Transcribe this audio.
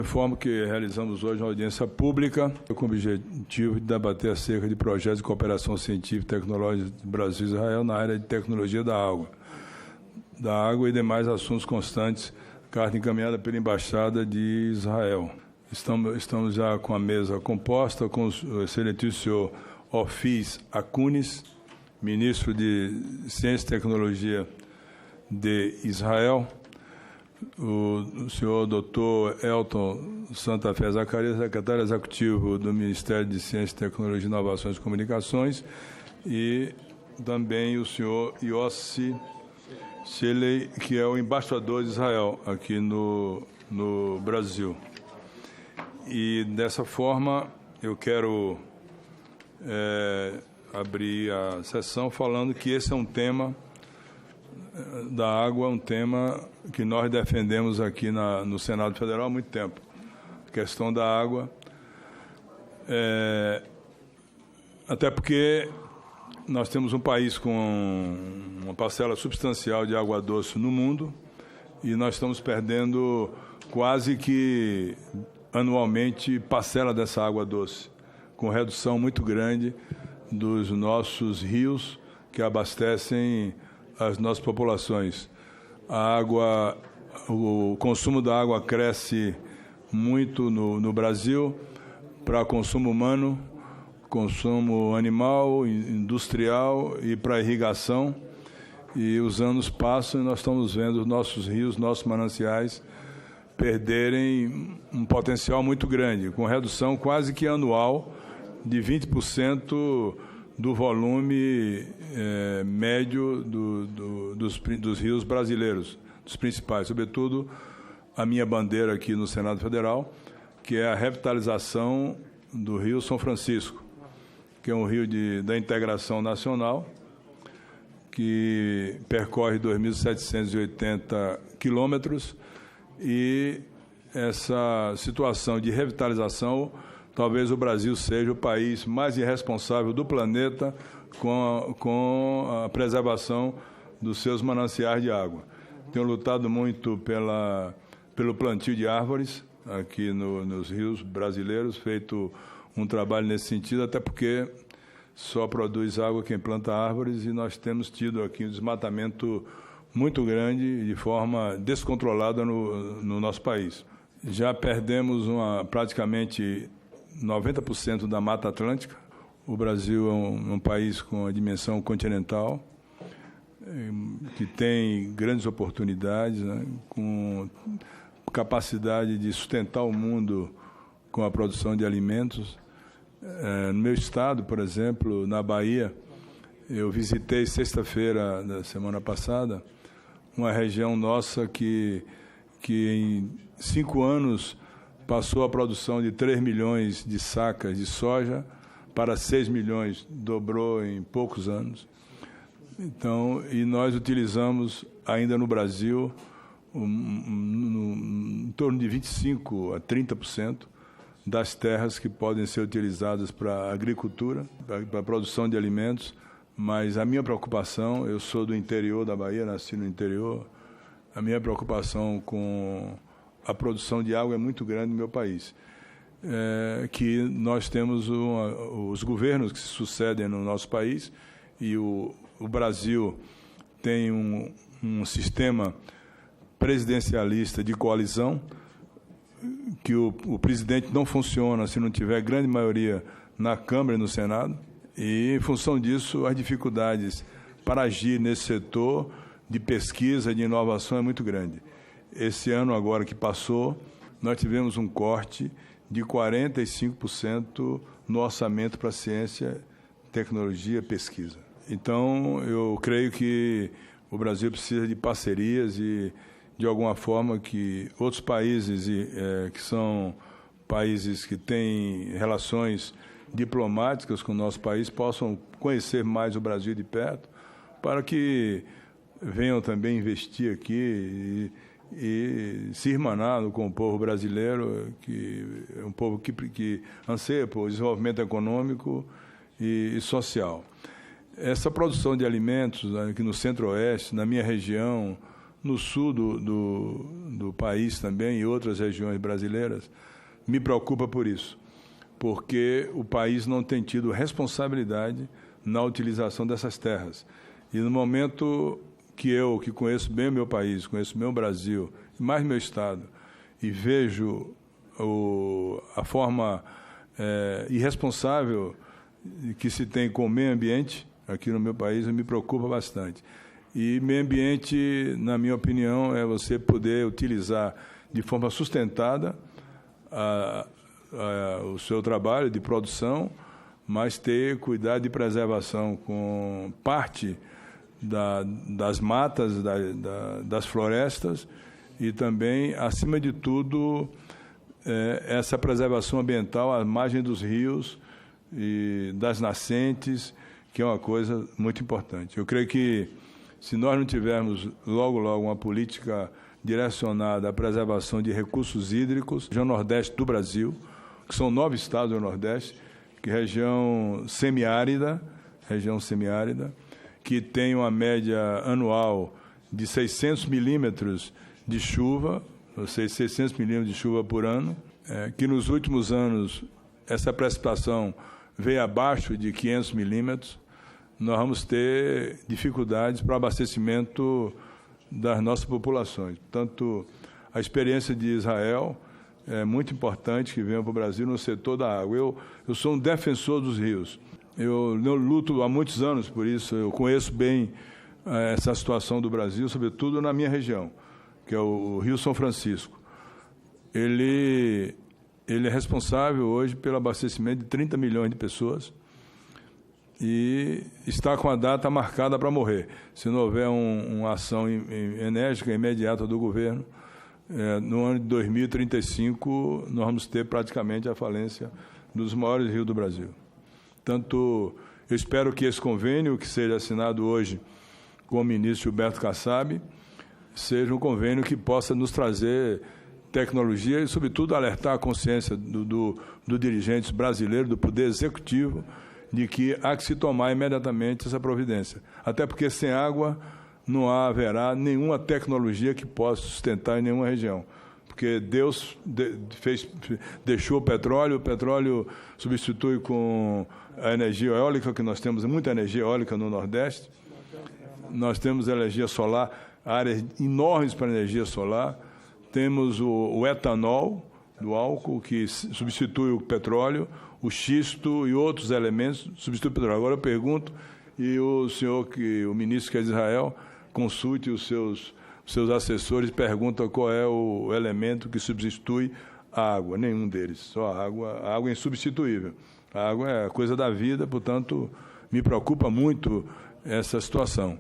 Informo que realizamos hoje uma audiência pública com o objetivo de debater acerca de projetos de cooperação científica e tecnológica do Brasil e Israel na área de tecnologia da água e demais assuntos constantes, carta encaminhada pela Embaixada de Israel. Estamos já com a mesa composta com o excelentíssimo senhor Ofir Akunis, ministro de Ciência e Tecnologia de Israel, o senhor Dr. Elton Santa Fé Zacarias, secretário executivo do Ministério de Ciência, Tecnologia, Inovações e Comunicações, e também o senhor Yossi Shelley, que é o embaixador de Israel aqui no Brasil. E dessa forma eu quero abrir a sessão falando que esse é um tema da água, um tema que nós defendemos aqui no Senado Federal há muito tempo. A questão da água, até porque nós temos um país com uma parcela substancial de água doce no mundo e nós estamos perdendo quase que anualmente parcela dessa água doce, com redução muito grande dos nossos rios que abastecem as nossas populações. O consumo da água cresce muito no Brasil para consumo humano, consumo animal, industrial e para irrigação. E os anos passam e nós estamos vendo os nossos rios, nossos mananciais perderem um potencial muito grande, com redução quase que anual de 20% do volume médio dos rios brasileiros, dos principais, sobretudo a minha bandeira aqui no Senado Federal, que é a revitalização do Rio São Francisco, que é um rio da integração nacional, que percorre 2.780 quilômetros, e essa situação de revitalização, talvez o Brasil seja o país mais irresponsável do planeta com a preservação dos seus mananciais de água. Tenho lutado muito pelo plantio de árvores aqui nos rios brasileiros, feito um trabalho nesse sentido, até porque só produz água quem planta árvores e nós temos tido aqui um desmatamento muito grande de forma descontrolada no nosso país. Já perdemos praticamente 90% da Mata Atlântica. O Brasil é um país com a dimensão continental, que tem grandes oportunidades, né, com capacidade de sustentar o mundo com a produção de alimentos. No meu estado, por exemplo, na Bahia, eu visitei sexta-feira da semana passada uma região nossa que em 5 anos passou a produção de 3 milhões de sacas de soja para 6 milhões, dobrou em poucos anos. Então, e nós utilizamos ainda no Brasil em torno de 25% a 30% das terras que podem ser utilizadas para a agricultura, para a produção de alimentos. Mas a minha preocupação, eu sou do interior da Bahia, nasci no interior, a minha preocupação com a produção de água é muito grande no meu país. Que nós temos os governos que se sucedem no nosso país e o Brasil tem um sistema presidencialista de coalizão, que o presidente não funciona se não tiver grande maioria na Câmara e no Senado. E, em função disso, as dificuldades para agir nesse setor de pesquisa, de inovação, é muito grande. Esse ano agora que passou, nós tivemos um corte de 45% no orçamento para ciência, tecnologia e pesquisa. Então, eu creio que o Brasil precisa de parcerias e, de alguma forma, que outros países, que são países que têm relações diplomáticas com o nosso país, possam conhecer mais o Brasil de perto, para que venham também investir aqui e se irmanar com o povo brasileiro, que é um povo que anseia por desenvolvimento econômico e social. Essa produção de alimentos aqui no Centro-Oeste, na minha região, no sul do país também e outras regiões brasileiras, me preocupa por isso, porque o país não tem tido responsabilidade na utilização dessas terras. E no momento que eu, que conheço bem o meu país, conheço bem o Brasil, mais meu Estado, e vejo a forma irresponsável que se tem com o meio ambiente aqui no meu país, me preocupa bastante. E meio ambiente, na minha opinião, é você poder utilizar de forma sustentada o seu trabalho de produção, mas ter cuidado de preservação com parte das matas, das florestas e também, acima de tudo, essa preservação ambiental à margem dos rios e das nascentes, que é uma coisa muito importante. Eu creio que, se nós não tivermos logo uma política direcionada à preservação de recursos hídricos, região nordeste do Brasil, que são 9 estados do Nordeste, que é região semiárida, que tem uma média anual de 600 milímetros de chuva, ou seja, 600 milímetros de chuva por ano, que nos últimos anos essa precipitação veio abaixo de 500 milímetros, nós vamos ter dificuldades para o abastecimento das nossas populações. Portanto, a experiência de Israel é muito importante que venha para o Brasil no setor da água. Eu sou um defensor dos rios. Eu luto há muitos anos por isso, eu conheço bem essa situação do Brasil, sobretudo na minha região, que é o Rio São Francisco. Ele é responsável hoje pelo abastecimento de 30 milhões de pessoas e está com a data marcada para morrer. Se não houver uma ação enérgica, imediata do governo, no ano de 2035, nós vamos ter praticamente a falência dos maiores rios do Brasil. Portanto, eu espero que esse convênio, que seja assinado hoje com o ministro Gilberto Kassab, seja um convênio que possa nos trazer tecnologia e, sobretudo, alertar a consciência do dirigente brasileiro, do Poder Executivo, de que há que se tomar imediatamente essa providência. Até porque, sem água, não haverá nenhuma tecnologia que possa sustentar em nenhuma região. Porque Deus deixou o petróleo substitui com a energia eólica, que nós temos muita energia eólica no Nordeste, nós temos energia solar, áreas enormes para energia solar, temos o etanol do álcool, que substitui o petróleo, o xisto e outros elementos substituem o petróleo. Agora eu pergunto, e o ministro que é de Israel, consulte os seus assessores e pergunta qual é o elemento que substitui a água. Nenhum deles, só a água. A água é insubstituível. A água é a coisa da vida, portanto, me preocupa muito essa situação.